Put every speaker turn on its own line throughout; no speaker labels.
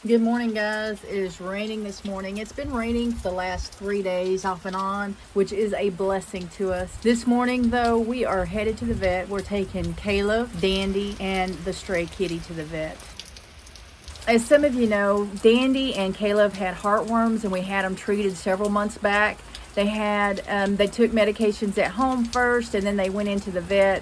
Good morning, guys. It is raining this morning. It's been raining for the last 3 days off and on, which is a blessing to us. This morning, though, we are headed to the vet. We're taking Caleb, Dandy, and the stray kitty to the vet. As some of you know, Dandy and Caleb had heartworms, and we had them treated several months back. They took medications at home first, and then they went into the vet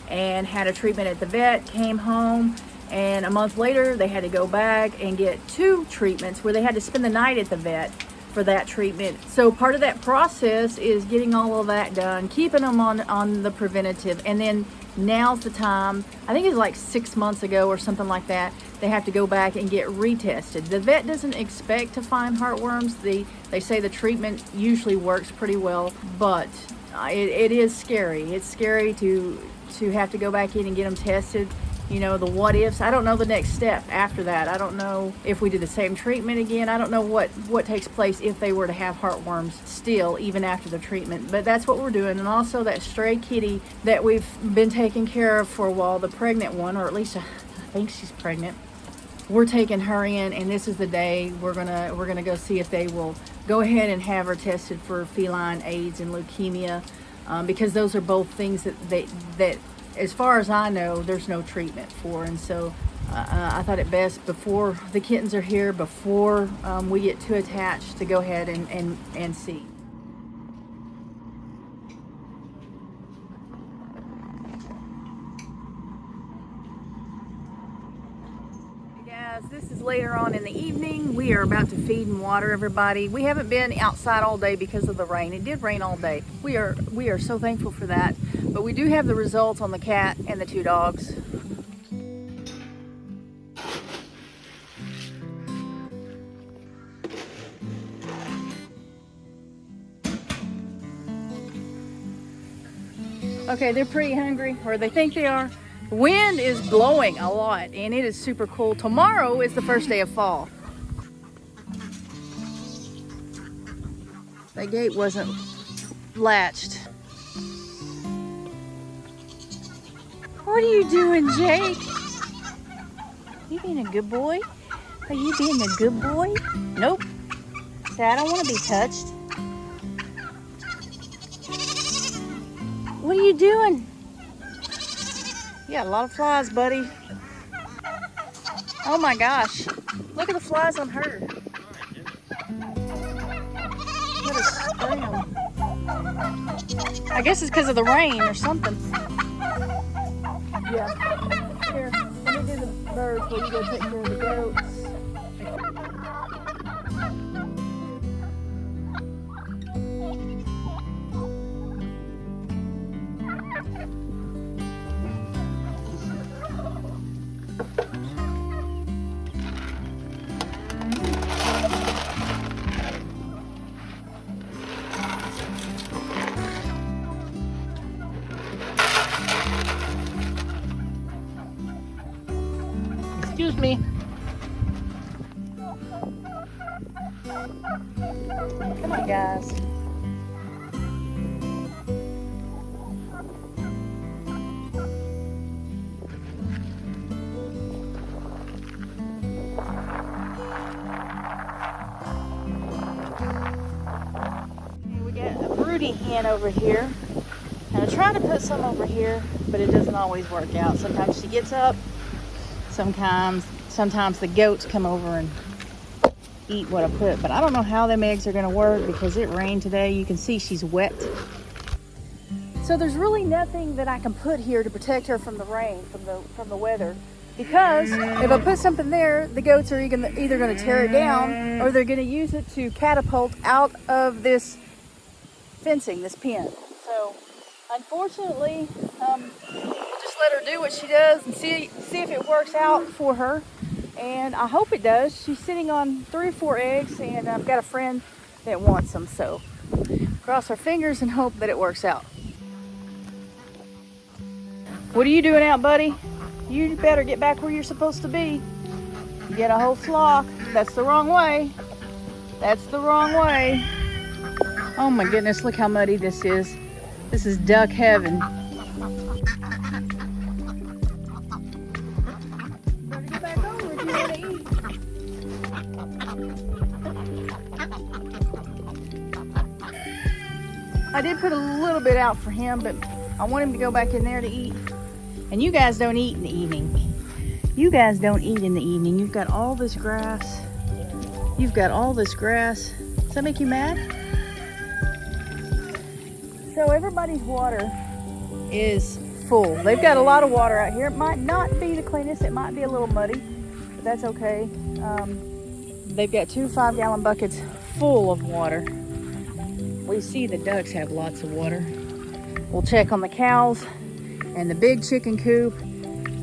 and had a treatment at the vet, came home, and a month later they had to go back and get 2 treatments where they had to spend the night at the vet for that treatment. So part of that process is getting all of that done, keeping them on the preventative, and then now's the time. I think it's like 6 months ago or something like that, they have to go back and get retested. The vet doesn't expect to find heartworms. They say the treatment usually works pretty well, but it is scary. It's scary to have to go back in and get them tested. You know, the what ifs. I don't know the next step after that. I don't know if we do the same treatment again. I don't know what takes place if they were to have heartworms still, even after the treatment. But that's what we're doing. And also that stray kitty that we've been taking care of for a while, the pregnant one, or at least I think she's pregnant. We're taking her in, and this is the day we're gonna go see if they will go ahead and have her tested for feline AIDS and leukemia, because those are both things that as far as I know, there's no treatment for. And so I thought it best, before the kittens are here, before we get too attached, to go ahead and see. Guys, this is later on in the evening. We are about to feed and water everybody. We haven't been outside all day because of the rain. It did rain all day. We are so thankful for that. But we do have the results on the cat and the 2 dogs. Okay, they're pretty hungry, or they think they are. The wind is blowing a lot, and it is super cool. Tomorrow is the first day of fall. That gate wasn't latched. What are you doing, Jake? You being a good boy? Are you being a good boy? Nope. Say, I don't want to be touched. What are you doing? You got a lot of flies, buddy. Oh my gosh. Look at the flies on her. What a scram. I guess it's because of the rain or something. Yeah. Here, let me do the birds while you go take care of the goats. Excuse me. Come on, guys. We got a broody hen over here. And I try to put some over here, but it doesn't always work out. Sometimes she gets up. Sometimes the goats come over and eat what I put, but I don't know how them eggs are going to work because it rained today. You can see she's wet. So there's really nothing that I can put here to protect her from the rain, from the weather, because if I put something there, the goats are either going to tear it down, or they're going to use it to catapult out of this fencing, this pen. So unfortunately, just let her do what she does and see if it works out for her. And I hope it does. She's sitting on 3 or 4 eggs, and I've got a friend that wants them. So cross our fingers and hope that it works out. What are you doing out, buddy? You better get back where you're supposed to be. You get a whole flock. That's the wrong way. That's the wrong way. Oh my goodness, look how muddy this is. This is duck heaven. Better get back over if you want to eat. I did put a little bit out for him, but I want him to go back in there to eat. And you guys don't eat in the evening. You guys don't eat in the evening. You've got all this grass. You've got all this grass. Does that make you mad? So everybody's water is full. They've got a lot of water out here. It might not be the cleanest. It might be a little muddy, but that's okay. They've got 2 5-gallon buckets full of water. We see the ducks have lots of water. We'll check on the cows and the big chicken coop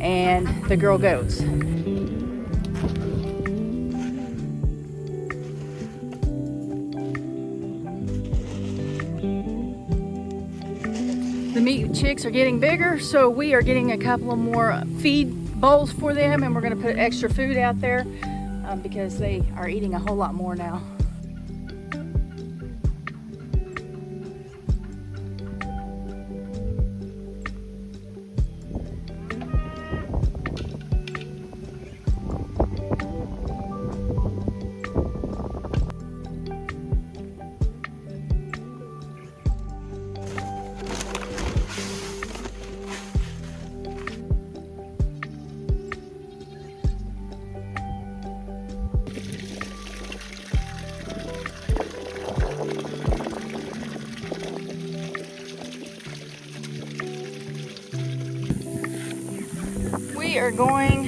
and the girl goats. The meat chicks are getting bigger, so we are getting a couple of more feed bowls for them, and we're going to put extra food out there because they are eating a whole lot more now. We are going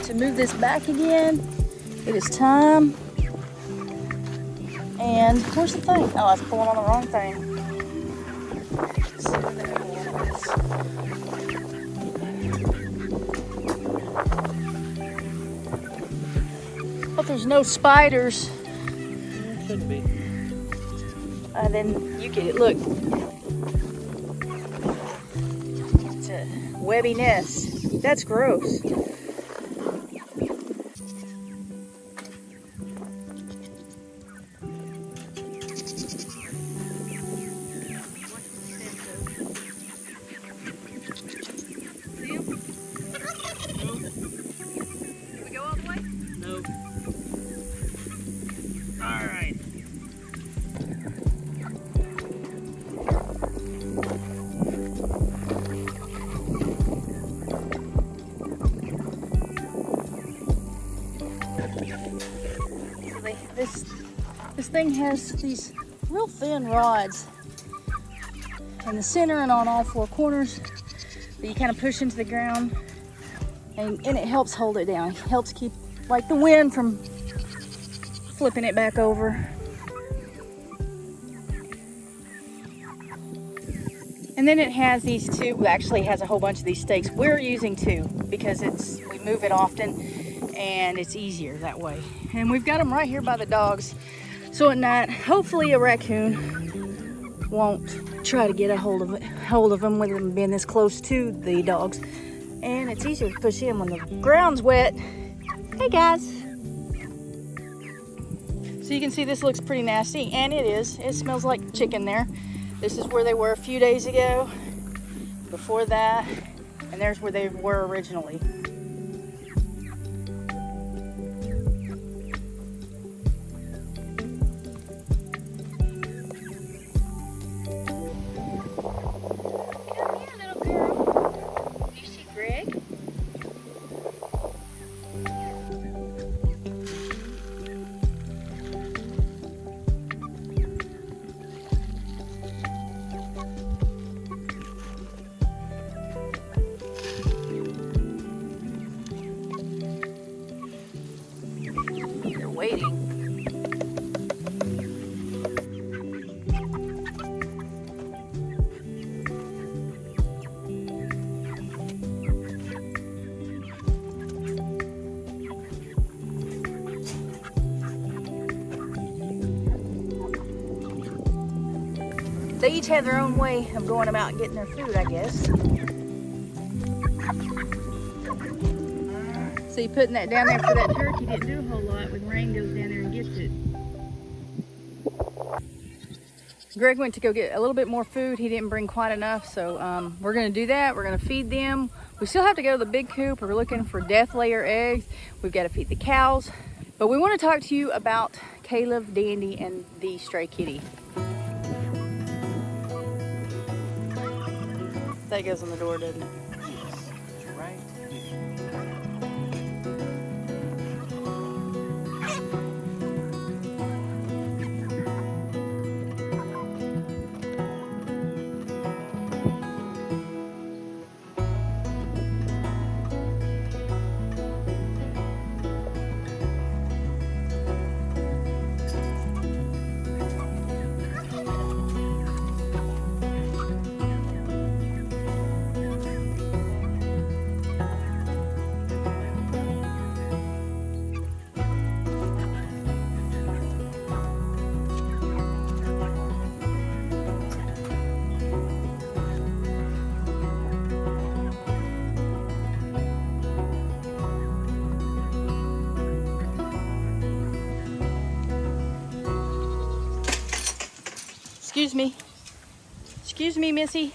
to move this back again. It is time. And where's the thing? Oh, I was pulling on the wrong thing. Hope there's no spiders.
There shouldn't be.
Then you get it. Look. It's a webby nest. That's gross. This thing has these real thin rods in the center and on all 4 corners that you kind of push into the ground, and it helps hold it down. It helps keep like the wind from flipping it back over. And then it has these 2, actually has a whole bunch of these stakes. We're using 2 because we move it often and it's easier that way. And we've got them right here by the dogs. So at night, hopefully a raccoon won't try to get a hold of them with them being this close to the dogs. And it's easier to push in when the ground's wet. Hey guys. So you can see this looks pretty nasty, and it is. It smells like chicken there. This is where they were a few days ago. Before that, and there's where they were originally. Waiting. They each have their own way of going about getting their food, I guess. See, putting that down there for that turkey didn't do a whole lot when Rain goes down there and gets it. Greg went to go get a little bit more food. He didn't bring quite enough, so we're going to do that. We're going to feed them. We still have to go to the big coop. We're looking for death layer eggs. We've got to feed the cows. But we want to talk to you about Caleb, Dandy, and the stray kitty. That goes on the door, doesn't it?
Yes. Right here.
Excuse me. Excuse me, Missy.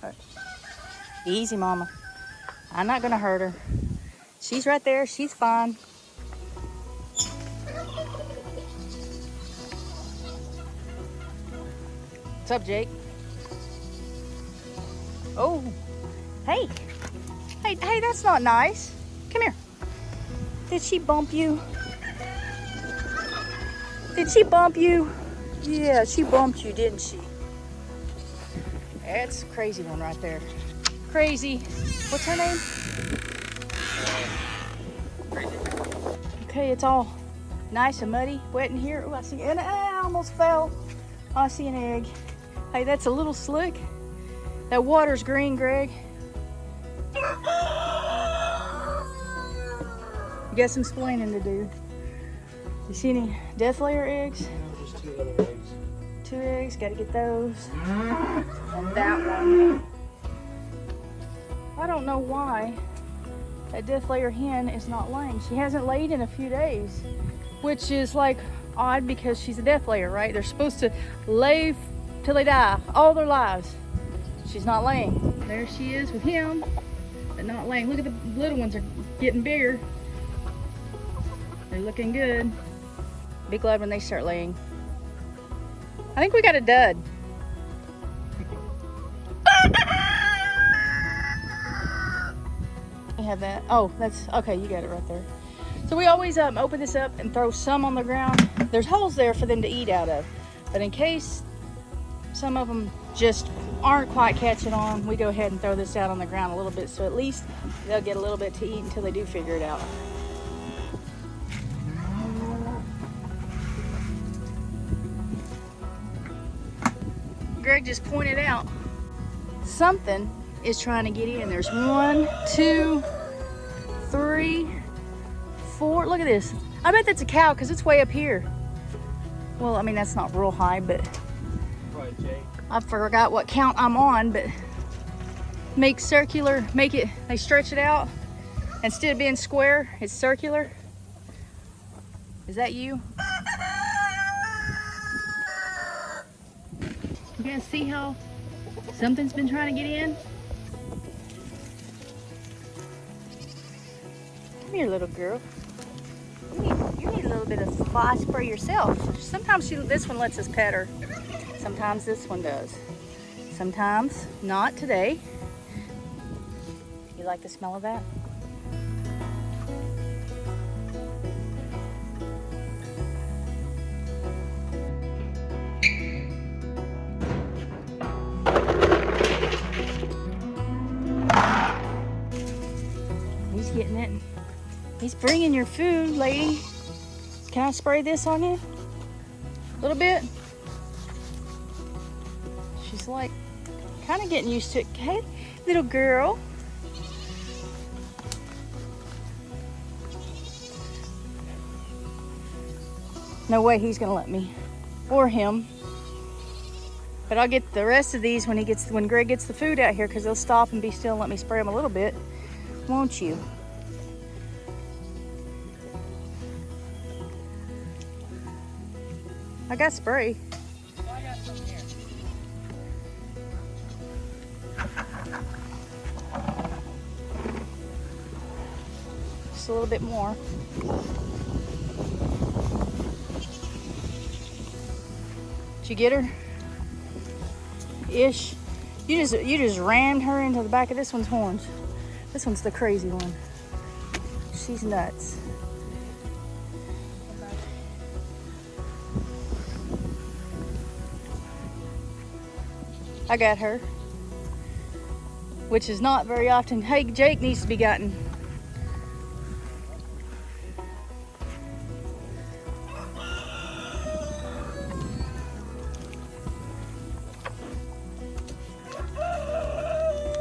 All right. Easy, Mama. I'm not gonna hurt her. She's right there. She's fine. What's up, Jake? Oh, hey. Hey, that's not nice. Come here. Did she bump you? Did she bump you? Yeah, she bumped you, didn't she? That's a crazy one right there. Crazy. What's her name? Okay, it's all nice and muddy, wet in here. Oh, I see, and I almost fell. Oh, I see an egg. Hey, that's a little slick. That water's green, Greg. You got some splaining to do. You see any death layer eggs?
No, just 2 little eggs.
2 eggs, gotta get those. And that one. I don't know why that death layer hen is not laying. She hasn't laid in a few days, which is like odd because she's a death layer, right? They're supposed to lay till they die, all their lives. She's not laying. There she is with him, but not laying. Look at the little ones are getting bigger. They're looking good. Be glad when they start laying. I think we got a dud. I have that. Oh, that's okay. You got it right there. So we always open this up and throw some on the ground. There's holes there for them to eat out of, but in case some of them just aren't quite catching on, we go ahead and throw this out on the ground a little bit, so at least they'll get a little bit to eat until they do figure it out. Greg just pointed out something is trying to get in. There's 1, 2, 3, 4. Look at this. I bet that's a cow because it's way up here. Well, I mean, that's not real high, but
Right, Jake.
I forgot what count I'm on, but make circular, they stretch it out. Instead of being square, it's circular. Is that you? You guys see how something's been trying to get in? Come here, little girl. You need a little bit of fly spray yourself. Sometimes this one lets us pet her. Sometimes this one does. Sometimes not today. You like the smell of that? He's getting it. He's bringing your food, lady. Can I spray this on you? A little bit? She's like kind of getting used to it. Hey, little girl. No way he's gonna let me, or him. But I'll get the rest of these when Greg gets the food out here, because he'll stop and be still and let me spray him a little bit. Won't you? I got spray.
I got some here.
Just a little bit more. Did you get her? Ish. You just rammed her into the back of this one's horns. This one's the crazy one. She's nuts. I got her, which is not very often. Hey, Jake needs to be gotten.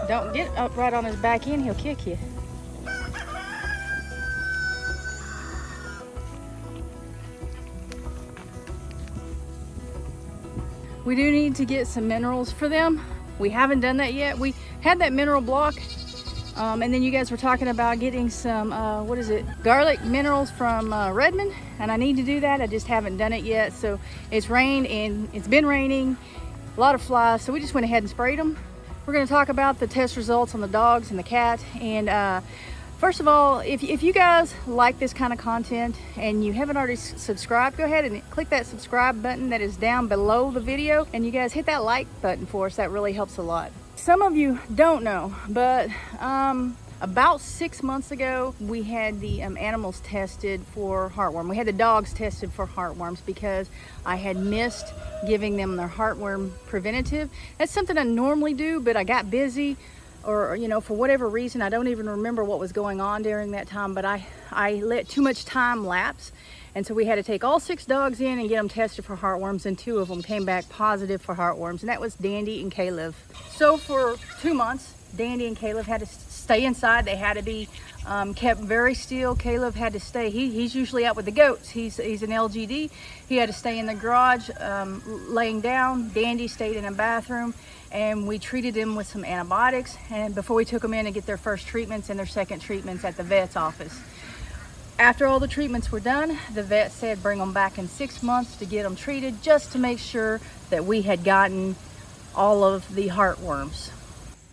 Don't get up right on his back end, he'll kick you. We do need to get some minerals for them. We haven't done that yet. We had that mineral block, and then you guys were talking about getting some, garlic minerals from Redmond, and I need to do that. I just haven't done it yet. So it's rained and it's been raining, a lot of flies, so we just went ahead and sprayed them. We're gonna talk about the test results on the dogs and the cat. And first of all, if you guys like this kind of content and you haven't already subscribed, go ahead and click that subscribe button that is down below the video. And you guys hit that like button for us, that really helps a lot. Some of you don't know, but about 6 months ago, we had the animals tested for heartworm. We had the dogs tested for heartworms because I had missed giving them their heartworm preventative. That's something I normally do, but I got busy, or for whatever reason, I don't even remember what was going on during that time, but I let too much time lapse. And so we had to take all 6 dogs in and get them tested for heartworms, and 2 of them came back positive for heartworms, and that was Dandy and Caleb. So for 2 months, Dandy and Caleb had to stay inside. They had to be kept very still. Caleb had to stay. He's usually out with the goats. He's an LGD. He had to stay in the garage laying down. Dandy stayed in a bathroom, and we treated him with some antibiotics, and before we took them in to get their first treatments and their second treatments at the vet's office. After all the treatments were done, the vet said bring them back in 6 months to get them treated, just to make sure that we had gotten all of the heartworms.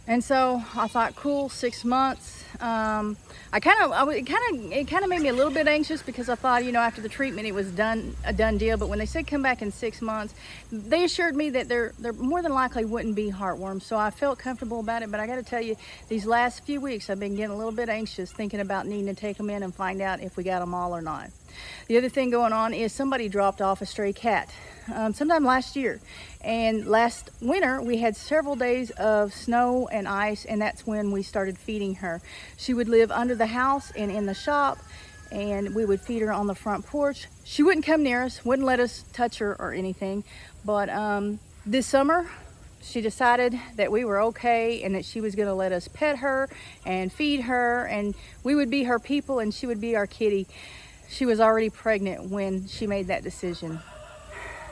And so I thought, cool, 6 months. It kind of made me a little bit anxious because I thought, after the treatment, it was a done deal. But when they said come back in 6 months, they assured me that there more than likely wouldn't be heartworms. So I felt comfortable about it. But I got to tell you, these last few weeks, I've been getting a little bit anxious, thinking about needing to take them in and find out if we got them all or not. The other thing going on is somebody dropped off a stray cat sometime last year. And last winter, we had several days of snow and ice, and that's when we started feeding her. She would live under the house and in the shop, and we would feed her on the front porch. She wouldn't come near us, wouldn't let us touch her or anything. But this summer, she decided that we were okay and that she was gonna let us pet her and feed her, and we would be her people and she would be our kitty. She was already pregnant when she made that decision.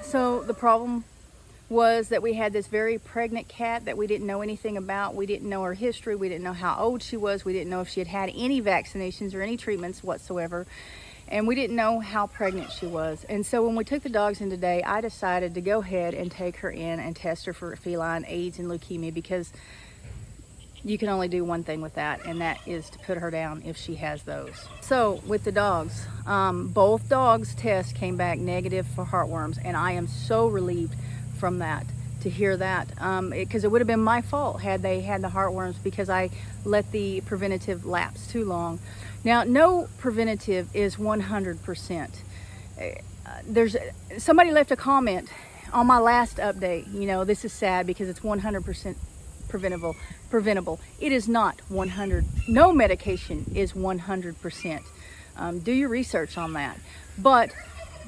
So the problem was that we had this very pregnant cat that we didn't know anything about. We didn't know her history. We didn't know how old she was. We didn't know if she had had any vaccinations or any treatments whatsoever. And we didn't know how pregnant she was. And so when we took the dogs in today, I decided to go ahead and take her in and test her for feline AIDS and leukemia, because you can only do one thing with that, and that is to put her down if she has those. So with the dogs, both dogs' tests came back negative for heartworms, and I am so relieved from that, to hear that, because it would have been my fault had they had the heartworms, because I let the preventative lapse too long. Now, no preventative is 100%. Somebody left a comment on my last update, this is sad because it's 100% preventable. It is not 100. No medication is 100%. Do your research on that. But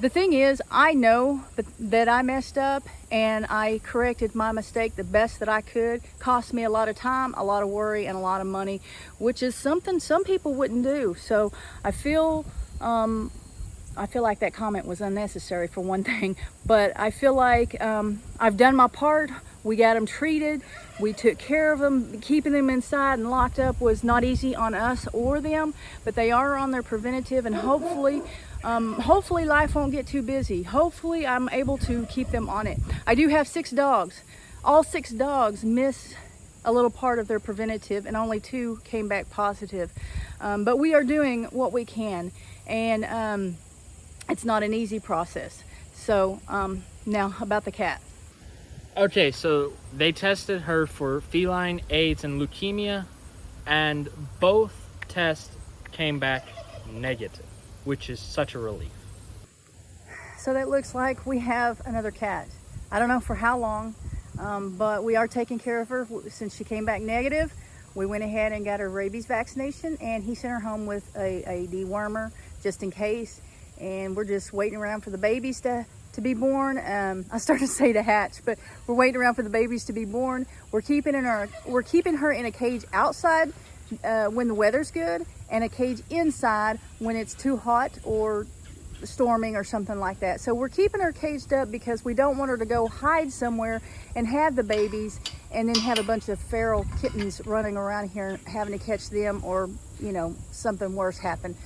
the thing is, I know that I messed up, and I corrected my mistake the best that I could. Cost me a lot of time, a lot of worry, and a lot of money, which is something some people wouldn't do. So I feel like that comment was unnecessary, for one thing, but I feel like I've done my part. We got them treated. We took care of them. Keeping them inside and locked up was not easy on us or them, but they are on their preventative, and hopefully life won't get too busy. Hopefully I'm able to keep them on it. I do have 6 dogs. All 6 dogs missed a little part of their preventative, and only 2 came back positive. But we are doing what we can, and it's not an easy process. So now about the cat.
Okay, so they tested her for feline AIDS and leukemia, and both tests came back negative, which is such a relief.
So that looks like we have another cat. I don't know for how long, but we are taking care of her since she came back negative. We went ahead and got her rabies vaccination, and he sent her home with a dewormer just in case. And we're just waiting around for the babies to be born. I started to say to hatch, but we're waiting around for the babies to be born. We're keeping her in a cage outside when the weather's good, and a cage inside when it's too hot or storming or something like that. So we're keeping her caged up because we don't want her to go hide somewhere and have the babies and then have a bunch of feral kittens running around here having to catch them, or, you know, something worse happen.